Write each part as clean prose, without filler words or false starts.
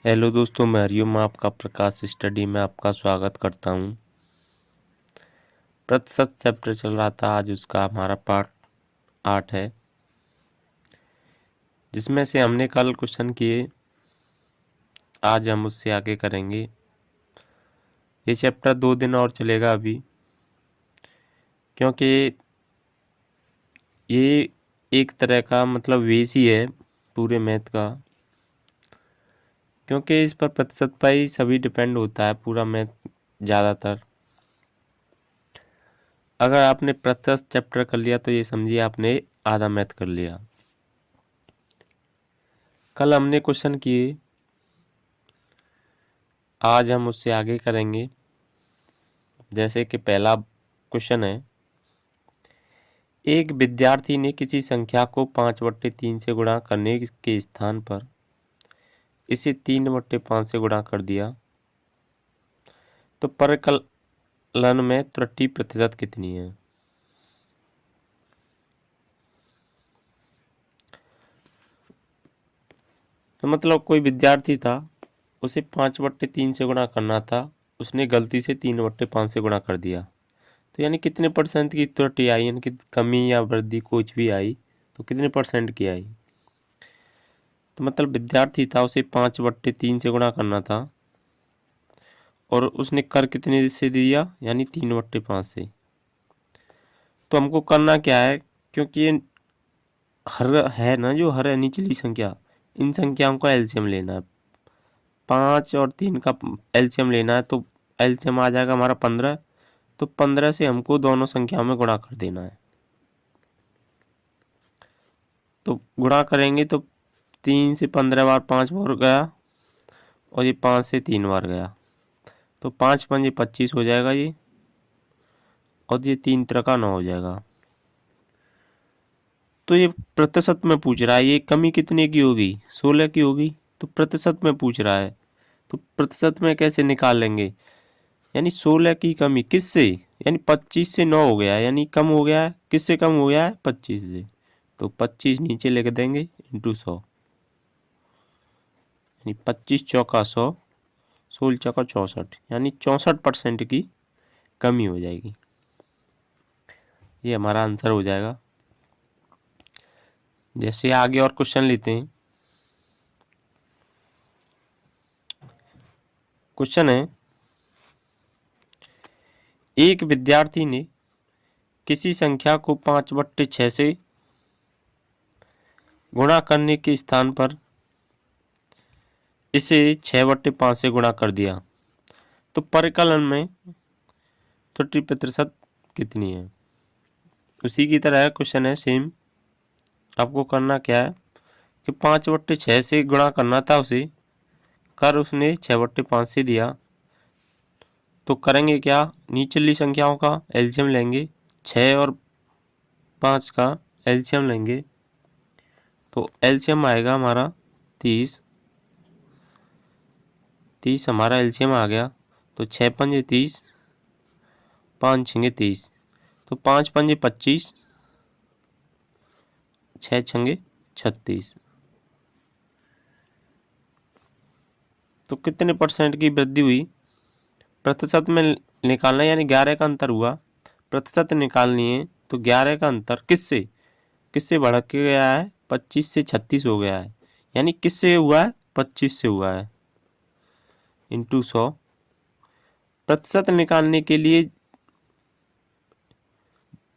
Hello दोस्तों, मैं हरिओम आपका प्रकाश स्टडी में आपका स्वागत करता हूँ। प्रतिशत चैप्टर चल रहा था, आज उसका हमारा पार्ट 8 है, जिसमें से हमने कल क्वेश्चन किए, आज हम उससे आगे करेंगे। ये चैप्टर 2 दिन और चलेगा अभी, क्योंकि ये एक तरह का मतलब बेस ही है पूरे मैथ का, क्योंकि इस पर प्रतिशत पर ही सभी डिपेंड होता है पूरा मैथ ज़्यादातर। अगर आपने प्रतिशत चैप्टर कर लिया तो ये समझिए आपने आधा मैथ कर लिया। कल हमने क्वेश्चन किए, आज हम उससे आगे करेंगे। जैसे कि पहला क्वेश्चन है, एक विद्यार्थी ने किसी संख्या को 5/3 से गुणा करने के स्थान पर इसे 3/5 से गुणा कर दिया, तो परिकलन में त्रुटि प्रतिशत कितनी है? तो मतलब कोई विद्यार्थी था, उसे 5/3 से गुणा करना था, उसने गलती से 3/5 से गुणा कर दिया, तो यानी कितने % की त्रुटि आई, यानी कि कमी या वृद्धि कुछ भी आई तो कितने % की आई? तो मतलब विद्यार्थी था, उसे 5/3 से गुणा करना था और उसने कर कितने से दिया, यानी 3/5 से। तो हमको करना क्या है, क्योंकि ये हर है ना, जो हर है निचली संख्या, इन संख्याओं का एलसीएम लेना है। 5 और 3 का एलसीएम लेना है, तो एलसीएम आ जाएगा हमारा 15। तो 15 से हमको दोनों संख्याओं में गुणा कर देना है। तो गुणा करेंगे तो 3 से 15 बार 5 बार गया और ये 5 से 3 बार गया, तो 5 5 25 हो जाएगा ये, और ये 3 3 9 हो जाएगा। तो ये प्रतिशत में पूछ रहा है, ये कमी कितने की होगी, 16 की होगी, तो प्रतिशत में पूछ रहा है। तो प्रतिशत में कैसे निकाल लेंगे, यानी 16 की कमी किससे, यानी 25 से 9 हो गया है, यानी कम हो गया है, किससे कम हो गया है, 25 से। तो 25 नीचे लिख देंगे इंटू 100, यानी 25 चौका 100, 16 चौका 64, यानी 64% की कमी हो जाएगी। ये हमारा आंसर हो जाएगा। जैसे आगे और क्वेश्चन लेते हैं। क्वेश्चन है, एक विद्यार्थी ने किसी संख्या को 5/6 से गुणा करने के स्थान पर इसे 6/5 से गुणा कर दिया, तो परिकलन में त्रुटि प्रतिशत कितनी है? उसी की तरह क्वेश्चन है सेम। आपको करना क्या है कि 5/6 से गुणा करना था उसे, कर उसने 6/5 से दिया, तो करेंगे क्या, निचली संख्याओं का एलसीएम लेंगे, 6 और 5 का एलसीएम लेंगे, तो एलसीएम आएगा हमारा 30। 30 हमारा एलसीएम आ गया, तो 6 पंजे 30, 5 छंगे 30, तो 5 पंजे 25, 6 छंगे 36। तो कितने % की वृद्धि हुई, प्रतिशत में निकालना, यानी 11 का अंतर हुआ, प्रतिशत निकालनी है, तो 11 का अंतर किससे किससे बढ़ के गया है, 25 से 36 हो गया है, यानी किससे हुआ है, 25 से हुआ है, इंटू 100। प्रतिशत निकालने के लिए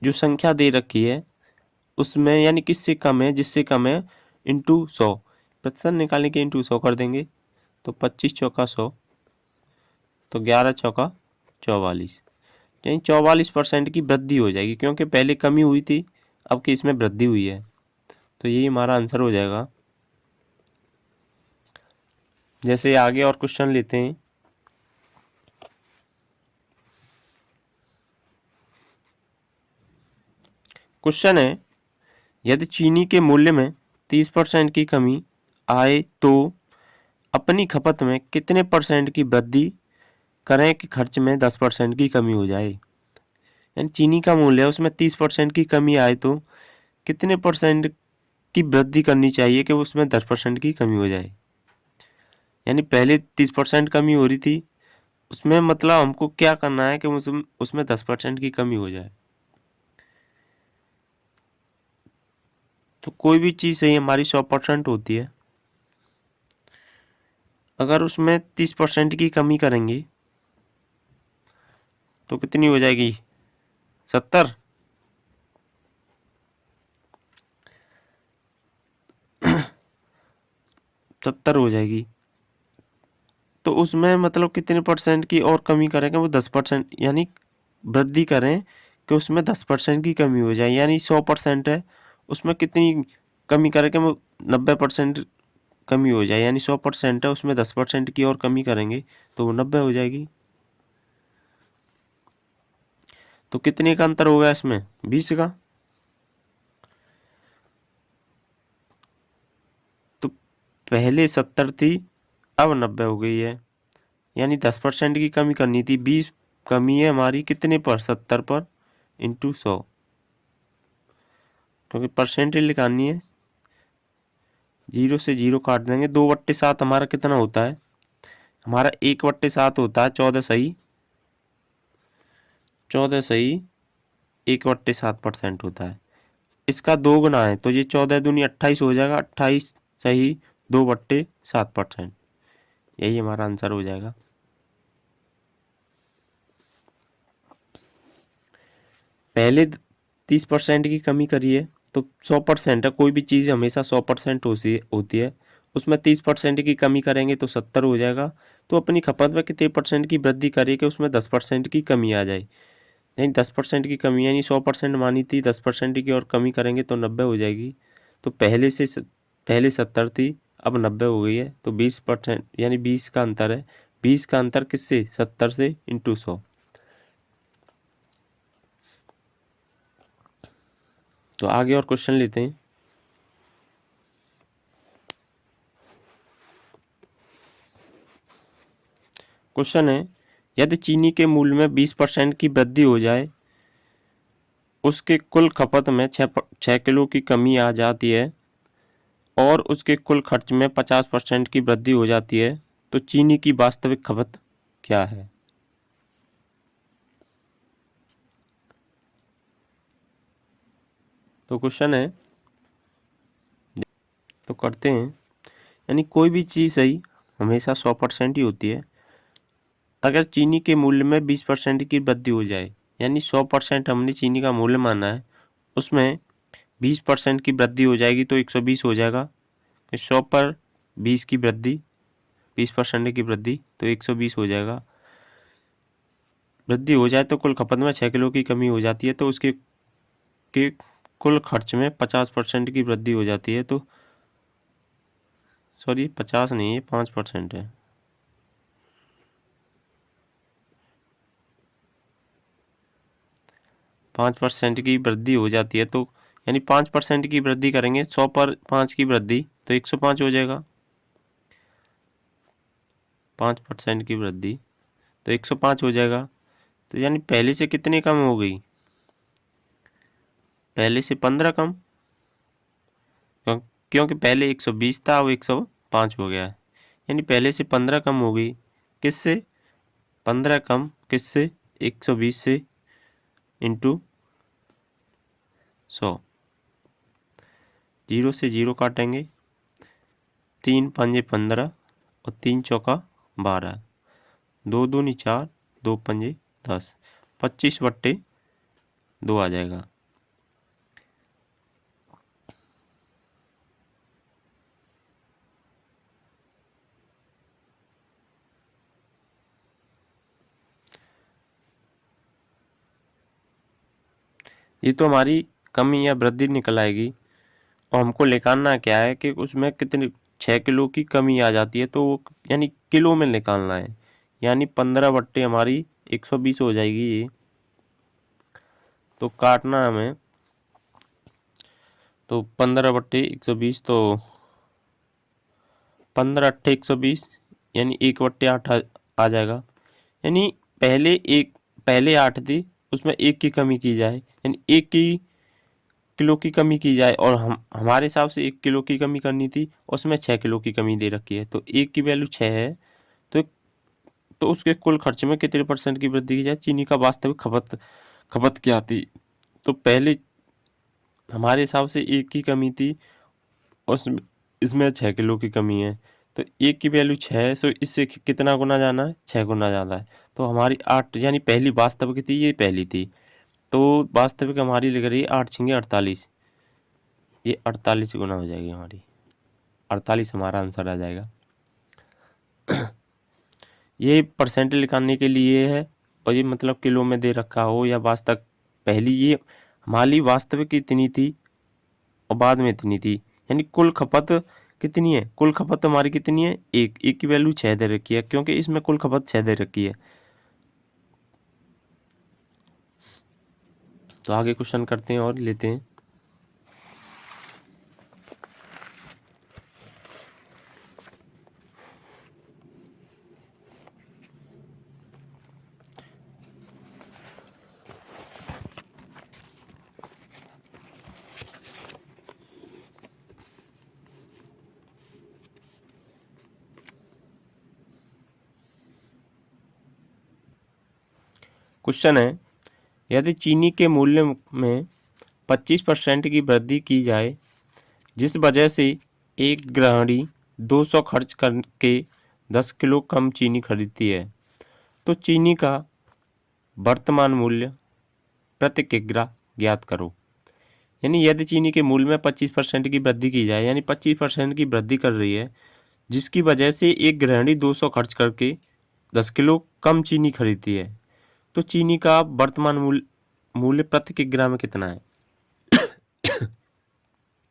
जो संख्या दे रखी है उसमें, यानी किससे कम है, जिससे कम है, इंटू 100। प्रतिशत निकालने के इंटू 100 कर देंगे, तो 25 चौका 100, तो 11 चौका 44, यानी 44% की वृद्धि हो जाएगी, क्योंकि पहले कमी हुई थी, अब की इसमें वृद्धि हुई है। तो यही हमारा आंसर हो जाएगा। जैसे आगे और क्वेश्चन लेते हैं। क्वेश्चन है, यदि चीनी के मूल्य में 30% की कमी आए तो अपनी खपत में कितने % की वृद्धि करें कि खर्च में 10% की कमी हो जाए? यानी चीनी का मूल्य है, उसमें 30% की कमी आए तो कितने % की वृद्धि करनी चाहिए कि उसमें 10% की कमी हो जाए? यानी पहले 30% कमी हो रही थी, उसमें मतलब हमको क्या करना है कि उसमें 10% की कमी हो जाए। तो कोई भी चीज़ सही हमारी 100% होती है, अगर उसमें 30% की कमी करेंगे तो कितनी हो जाएगी? 70। 70 हो जाएगी। तो उसमें मतलब कितने परसेंट की और कमी करेंगे? वो 10%, यानी वृद्धि करें कि उसमें 10% की कमी हो जाए। यानी 100% है, उसमें कितनी कमी करेंगे? वो 90% कमी हो जाए। यानी 100% है, उसमें 10% की और कमी करेंगे तो वो 90 हो जाएगी। तो कितने का अंतर होगा इसमें? 20 का। तो पहले 70 थी, अब 90 हो गई है। यानी 10% की कमी करनी थी, 20 कमी है हमारी कितने पर? 70 पर इंटू 100, क्योंकि परसेंटेज निकालनी है। 0 से 0 काट देंगे। 2/7 हमारा कितना होता है? हमारा 1/7 होता है 14 सही। 14 सही 1/7% होता है। इसका 2 गुना है तो ये 14 दूनी 28 हो जाएगा। 28 सही 2/7%। यही हमारा आंसर हो जाएगा। पहले 30% की कमी करिए तो 100% है। कोई भी चीज़ हमेशा 100% होती है। उसमें 30% की कमी करेंगे तो 70 हो जाएगा। तो अपनी खपत में कितने परसेंट की वृद्धि करिए कि उसमें 10% की कमी आ जाए। यानी 10% की कमी, यानी 100% मानी थी, 10% की और कमी करेंगे तो 90 हो जाएगी। तो पहले 70 थी, अब 90 हो गई है। तो 20%, यानी 20 का अंतर है। 20 का अंतर किससे? 70 से इंटू 100। तो आगे और क्वेश्चन लेते हैं। क्वेश्चन है, यदि चीनी के मूल्य में 20% की वृद्धि हो जाए, उसके कुल खपत में 6 किलो की कमी आ जाती है और उसके कुल खर्च में 50% की वृद्धि हो जाती है, तो चीनी की वास्तविक खपत क्या है? तो क्वेश्चन है, तो करते हैं। यानी कोई भी चीज़ सही हमेशा 100% ही होती है। अगर चीनी के मूल्य में 20% की वृद्धि हो जाए, यानी 100% हमने चीनी का मूल्य माना है, उसमें 20% की वृद्धि हो जाएगी तो 120 हो जाएगा। 100 पर 20 की वृद्धि, 20% की वृद्धि तो 120 हो जाएगा। वृद्धि हो जाए तो कुल खपत में 6 किलो की कमी हो जाती है, तो उसके कुल खर्च में 50% की वृद्धि हो जाती है। तो सॉरी, 50 नहीं है, 5% है। 5% की वृद्धि हो जाती है, तो यानी 5% की वृद्धि करेंगे। 100 पर 5 की वृद्धि तो 105 हो जाएगा। 5% की वृद्धि तो 105 हो जाएगा। तो यानी पहले से कितनी कम हो गई? पहले से 15 कम, क्योंकि पहले 120 था, अब 105 हो गया है। यानी पहले से 15 कम हो गई। किससे 15 कम? किससे? 120 से इंटू 100। 0 से 0 काटेंगे। 3 पंजे 15 और 3 चौका 12, 2 दूनी 4, 2 पंजे 10, 25/2 आ जाएगा। ये तो हमारी कमी या वृद्धि निकल आएगी। और हमको निकालना क्या है कि उसमें कितनी 6 किलो की कमी आ जाती है, तो वो यानी किलो में निकालना है। यानी 15 बट्टे हमारी 120 हो जाएगी ये। तो काटना हमें, तो 15/120 तो 15 × 120, यानी 1/8 आ जाएगा। यानी पहले 8 थी, उसमें 1 की कमी की जाए, यानी 1 की किलो की कमी की जाए और हमारे हिसाब से 1 किलो की कमी करनी थी, उसमें 6 किलो की कमी दे रखी है, तो 1 की वैल्यू 6 है, तो उसके कुल खर्च में कितने % की वृद्धि की जाए, चीनी का वास्तविक खपत क्या थी। तो पहले हमारे हिसाब से 1 की कमी थी, उस इसमें 6 किलो की कमी है, तो 1 की वैल्यू 6 है, सो इससे कितना गुना जाना है, 6 गुना जाना है। तो हमारी 8 यानी पहली वास्तविक थी, ये पहली थी, तो वास्तविक हमारी लिख रही है 8 छिंगे 48, ये 48 गुना हो जाएगी हमारी, 48 हमारा आंसर आ जाएगा। ये % निकालने के लिए है, और ये मतलब किलो में दे रखा हो या वास्तविक, पहली ये हमारी वास्तविक इतनी थी और बाद में इतनी थी, यानी कुल खपत कितनी है, कुल खपत हमारी कितनी है, एक की वैल्यू 6 दे रखी है, क्योंकि इसमें कुल खपत 6 दे रखी है। तो आगे क्वेश्चन करते हैं और लेते हैं। क्वेश्चन है, यदि चीनी के मूल्य में 25% की वृद्धि की जाए, जिस वजह से एक गृहिणी 200 खर्च करके 10 किलो कम चीनी खरीदती है, तो चीनी का वर्तमान मूल्य प्रति किग्रा ज्ञात करो। यानी यदि चीनी के मूल्य में 25% की वृद्धि की जाए, यानी 25% की वृद्धि कर रही है, जिसकी वजह से एक गृहिणी 200 खर्च करके 10 किलो कम चीनी खरीदती है, तो चीनी का वर्तमान मूल्य प्रति किग्रा में कितना है।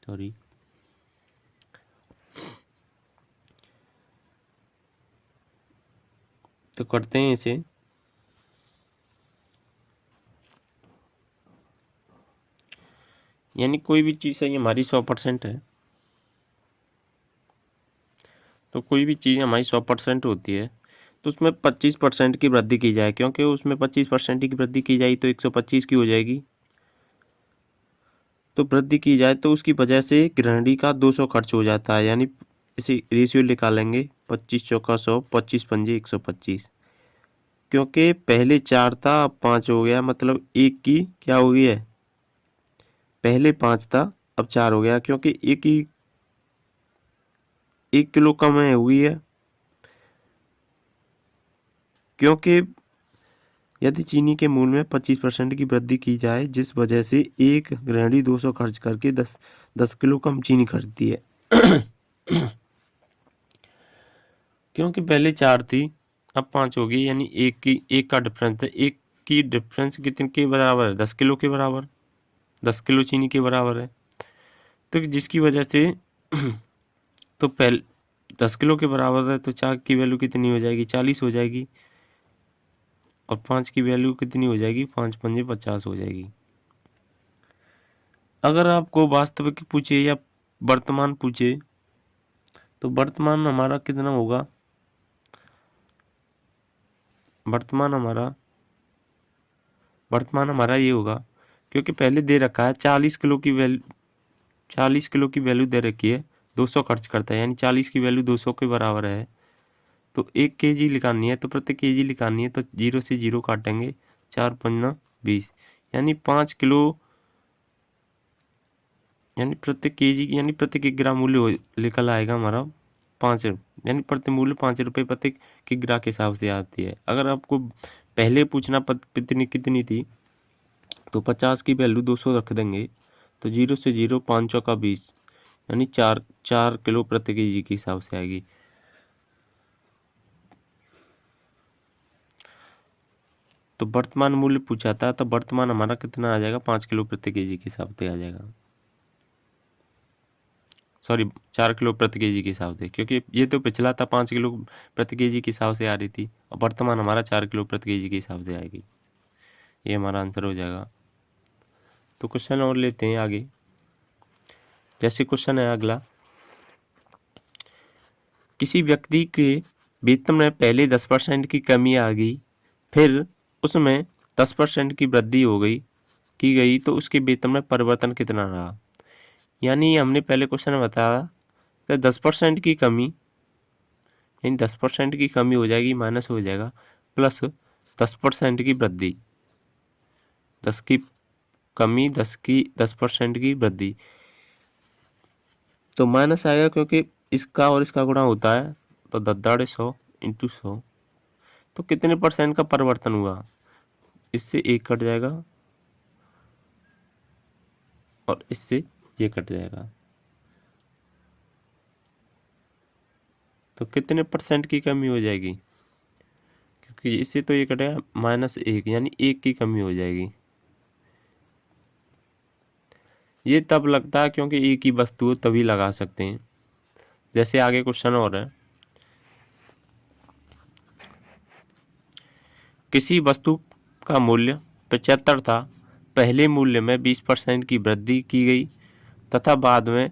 सॉरी, तो करते हैं इसे। यानी कोई भी चीज़ है, हमारी 100% है, तो कोई भी चीज़ हमारी 100% होती है, तो उसमें 25% की वृद्धि की जाए, क्योंकि उसमें 25% की वृद्धि की जाए तो 125 की हो जाएगी, तो वृद्धि की जाए तो उसकी वजह से गृहिणी का 200 खर्च हो जाता है। यानी इसे रेशियो निकालेंगे, 25 चौका 100, 25 पंजे 125, क्योंकि पहले 4 था, अब 5 हो गया, मतलब एक की क्या हो गई है, पहले 5 था अब 4 हो गया, क्योंकि एक किलो कम है हुई है, क्योंकि यदि चीनी के मूल्य में 25% की वृद्धि की जाए, जिस वजह से एक गृहिणी 200 खर्च करके 10 किलो कम चीनी खरीदती है। क्योंकि पहले 4 थी अब 5 हो गई, यानी एक का डिफरेंस है, एक की डिफरेंस कितने के बराबर है, 10 किलो के बराबर, 10 किलो चीनी के बराबर है, तो जिसकी वजह से तो पहले 10 किलो के बराबर है, तो 4 की वैल्यू कितनी हो जाएगी, 40 हो जाएगी, और 5 की वैल्यू कितनी हो जाएगी, 5 पंजे 50 हो जाएगी। अगर आपको वास्तविक पूछे या वर्तमान पूछे, तो वर्तमान हमारा कितना होगा, वर्तमान हमारा ये होगा, क्योंकि पहले दे रखा है 40 किलो की वैल्यू दे रखी है, 200 खर्च करता है, यानी 40 की वैल्यू 200 के बराबर है, तो 1 kg निकालनी है, तो प्रति kg निकालनी है, तो 0 से 0 काटेंगे, 4 पंजा 20, यानी 5 किलो, यानी प्रति kg यानी प्रति किग्रा मूल्य निकल आएगा हमारा 5, यानी प्रति मूल्य 5 रुपये प्रति किग्रा के हिसाब से आती है। अगर आपको पहले पूछना कितनी थी, तो 50 की वैल्यू 200 रख देंगे, तो 0 से 0 5 चौका 20, यानी 4 किलो प्रति kg के हिसाब से आएगी। तो वर्तमान मूल्य पूछा था, तो वर्तमान हमारा कितना आ जाएगा, 5 किलो प्रति kg के हिसाब से आ जाएगा, सॉरी 4 किलो प्रति kg के हिसाब से, क्योंकि ये तो पिछला था 5 किलो प्रति kg के हिसाब से आ रही थी, और वर्तमान हमारा 4 किलो प्रति kg के हिसाब से आएगी, ये हमारा आंसर हो जाएगा। तो क्वेश्चन और लेते हैं आगे। जैसे क्वेश्चन है अगला, किसी व्यक्ति के वेतन में पहले 10% की कमी आ गई, फिर उसमें 10% की वृद्धि हो गई, की गई तो उसके वेतन में परिवर्तन कितना रहा। यानी हमने पहले क्वेश्चन में बताया कि 10% की कमी, यानी 10% की कमी हो जाएगी, माइनस हो जाएगा, प्लस 10% की वृद्धि, 10 की कमी, 10% की वृद्धि, तो माइनस आएगा क्योंकि इसका और इसका गुणा होता है, तो 10 इंटू 100, तो कितने परसेंट का परिवर्तन हुआ, इससे 1 कट जाएगा और इससे ये कट जाएगा, तो कितने परसेंट की कमी हो जाएगी, क्योंकि इससे तो ये कटेगा -1, यानी 1 की कमी हो जाएगी। ये तब लगता है क्योंकि एक ही वस्तु हो तभी लगा सकते हैं। जैसे आगे क्वेश्चन और है, किसी वस्तु का मूल्य 75 था, पहले मूल्य में 20% की वृद्धि की गई तथा बाद में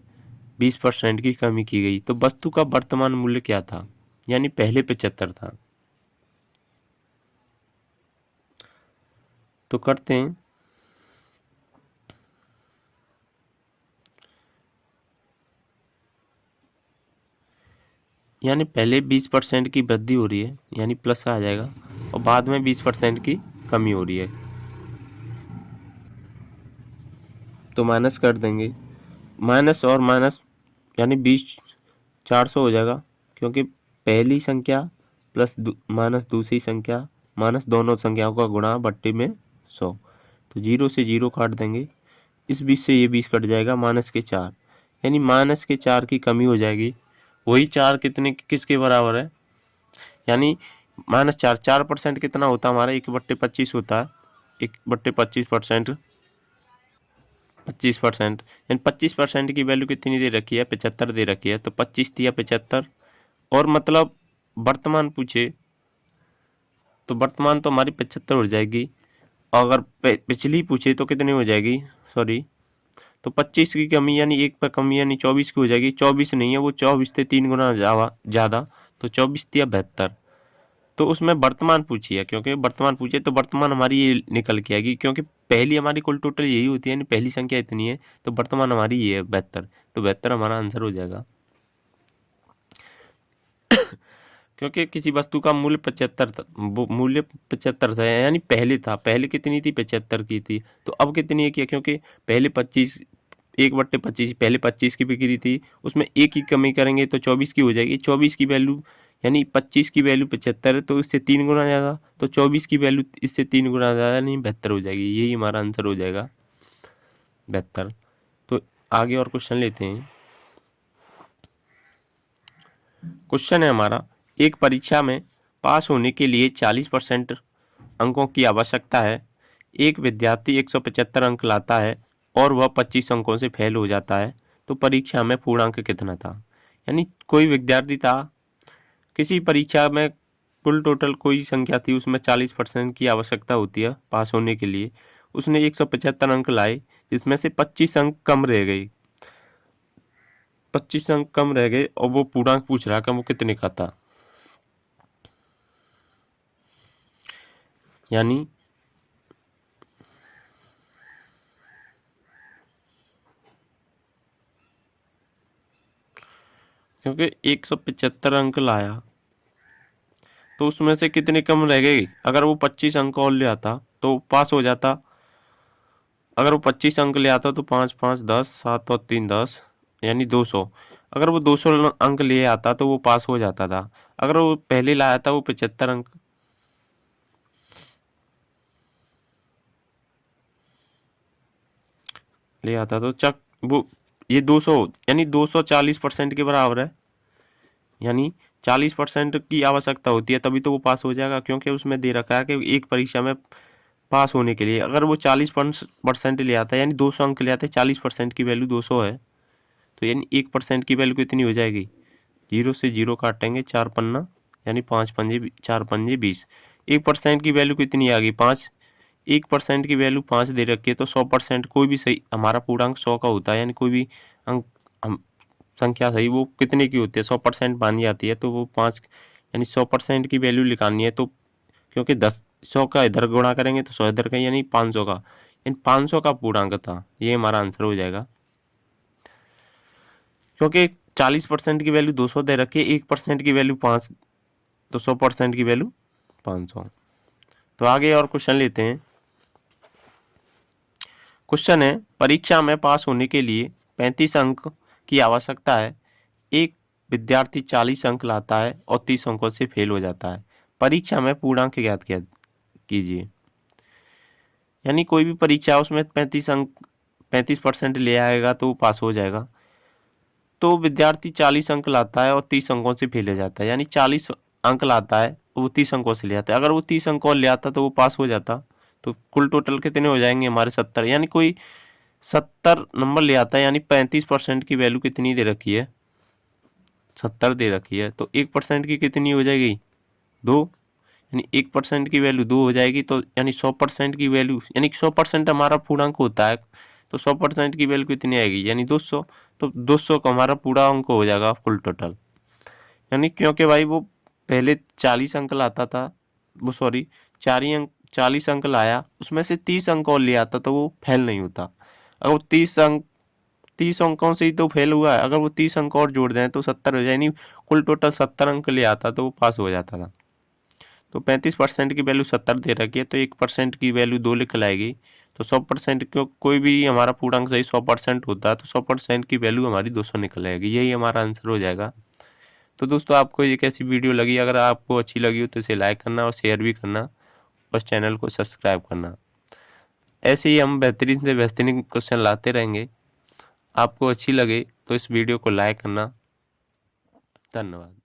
20% की कमी की गई, तो वस्तु का वर्तमान मूल्य क्या था, यानी पहले 75 था। तो करते हैं, यानी पहले 20% की वृद्धि हो रही है, यानी प्लस आ जाएगा, और बाद में 20% की कमी हो रही है, तो माइनस कर देंगे। माइनस और माइनस यानी 400 हो जाएगा, क्योंकि पहली संख्या प्लस माइनस दूसरी संख्या माइनस दोनों संख्याओं का गुणा बट्टे में 100, तो 0 से 0 काट देंगे, इस 20 से ये 20 कट जाएगा, -4, यानी -4 की कमी हो जाएगी। वही 4 कितने किसके बराबर है, यानी -4, 4% कितना होता है हमारा, 1/25 होता है, 1/25%, 25%, यानी 25% की वैल्यू कितनी दे रखी है, 75 दे रखी है, तो 25 दिया 75, और मतलब वर्तमान पूछे तो वर्तमान तो हमारी 75 हो जाएगी, अगर पिछली पूछे तो कितनी हो जाएगी, सॉरी, तो 25 की कमी यानी 1 पर कमी यानी 24 की हो जाएगी, 24 नहीं है वो 24 से 3 गुना ज़्यादा, तो 24 दिया 72, तो उसमें वर्तमान पूछी है, क्योंकि वर्तमान पूछे तो वर्तमान हमारी ये निकल के आएगी, क्योंकि पहली हमारी कुल टोटल यही होती है, यानी पहली संख्या इतनी है, तो वर्तमान हमारी ये है 72, तो 72 हमारा आंसर हो जाएगा। क्योंकि किसी वस्तु का मूल्य 75 था, यानी पहले था, पहले कितनी थी, 75 की थी, तो अब कितनी है, क्योंकि पहले 25, 1/25, पहले 25 की बिक्री थी, उसमें 1 की कमी करेंगे तो 24 की हो जाएगी, 24 की वैल्यू यानी 25 की वैल्यू 75 है, तो इससे 3 गुना ज़्यादा, तो 24 की वैल्यू इससे 3 गुना ज़्यादा, यानी 72 हो जाएगी, यही हमारा आंसर हो जाएगा 72। तो आगे और क्वेश्चन लेते हैं। क्वेश्चन है हमारा, एक परीक्षा में पास होने के लिए 40% अंकों की आवश्यकता है, एक विद्यार्थी 175 अंक लाता है और वह 25 अंकों से फेल हो जाता है, तो परीक्षा में पूर्णांक कितना था। यानी कोई विद्यार्थी था, किसी परीक्षा में कुल टोटल कोई संख्या थी, उसमें 40% की आवश्यकता होती है पास होने के लिए, उसने 175 अंक लाए, जिसमें से 25 अंक कम रह गए, 25 अंक कम रह गए, और वो पूर्णांक पूछ रहा कि वो कितने का था। यानी क्योंकि 175 अंक लाया, तो उसमें से कितने कम रह गए, अगर वो 25 अंक और ले आता तो पास हो जाता, अगर वो 25 अंक ले आता तो 5 5 10, 7 और 3 10, यानी 200, अगर वो 200 अंक ले आता तो वो पास हो जाता था, अगर वो पहले लाया था वो 75 अंक ले आता तो चक वो ये 200 यानी 240% के बराबर है, यानी 40% की आवश्यकता होती है तभी तो वो पास हो जाएगा, क्योंकि उसमें दे रखा है कि एक परीक्षा में पास होने के लिए अगर वो 40% ले आता है, यानी 200 अंक ले आता है, 40% की वैल्यू 200 है, तो यानी 1% की वैल्यू कितनी हो जाएगी, 0 से 0 काटेंगे, 4 पन्ना यानी 5 पंजे 4 पंजे 20, 1% की वैल्यू कितनी आ गई, 5, 1% की वैल्यू 5 दे रखी है, तो 100% कोई भी सही, हमारा पूर्णांक 100 का होता है, यानी कोई भी अंक हम संख्या सही वो कितने की होती है, 100% मानी जाती है, तो वो 5 यानी 100% की वैल्यू निकालनी है, तो क्योंकि 100 का इधर गुणा करेंगे तो 100 इधर का, यानी 500 का, इन 500 का पूर्णांक था, ये हमारा आंसर हो जाएगा। क्योंकि 40% की वैल्यू 200 दे रखी है, 1% की वैल्यू 5, तो 100% की वैल्यू 500। तो आगे और क्वेश्चन लेते हैं। क्वेश्चन है, परीक्षा में पास होने के लिए 35 अंक की आवश्यकता है। एक विद्यार्थी 40 अंक लाता है और 30 अंकों से फेल हो जाता है। परीक्षा में पूर्णांक ज्ञात कीजिए। यानी कोई भी परीक्षा है उसमें 35% ले आएगा तो वो पास हो जाएगा। तो विद्यार्थी 40 अंक लाता है और 30 अंकों से फेल हो जाता है, यानी 40 अंक लाता है वो 30 अंकों से ले आता है। अगर वो 30 अंक और ले आता तो वो पास हो जाता। तो कुल टोटल कितने हो जाएंगे हमारे 70। यानी कोई 70 नंबर ले आता है, यानी 35% की वैल्यू कितनी दे रखी है, 70 दे रखी है। तो 1% की कितनी हो जाएगी, 2। यानी 1% की वैल्यू 2 हो जाएगी। तो यानी 100% की वैल्यू, यानी 100% हमारा पूर्णांक होता है, तो 100% की वैल्यू कितनी आएगी, यानी 200। तो 200 का हमारा पूरा अंक हो जाएगा फुल टोटल। यानी क्योंकि भाई वो पहले 40 अंक लाता था, वो सॉरी 40 अंक लाया, उसमें से 30 अंक और ले आता तो वो फेल नहीं होता। अगर वो 30 अंकों से ही तो फेल हुआ है, अगर वो 30 अंक और जोड़ दें तो 70 हो जाए, यानी कुल टोटल 70 अंक ले आता तो वो पास हो जाता था। तो 35% की वैल्यू 70 दे रखी है, तो 1% की वैल्यू 2 लिख लाएगी। तो 100% क्यों, कोई भी हमारा पूर्णांक सही 100% होता है, तो 100% की वैल्यू हमारी 200 निकल आएगी। यही हमारा आंसर हो जाएगा। तो दोस्तों आपको ये कैसी वीडियो लगी, अगर आपको अच्छी लगी हो तो इसे लाइक करना और शेयर भी करना और चैनल को सब्सक्राइब करना। ऐसे ही हम बेहतरीन से बेहतरीन क्वेश्चन लाते रहेंगे। आपको अच्छी लगे तो इस वीडियो को लाइक करना। धन्यवाद।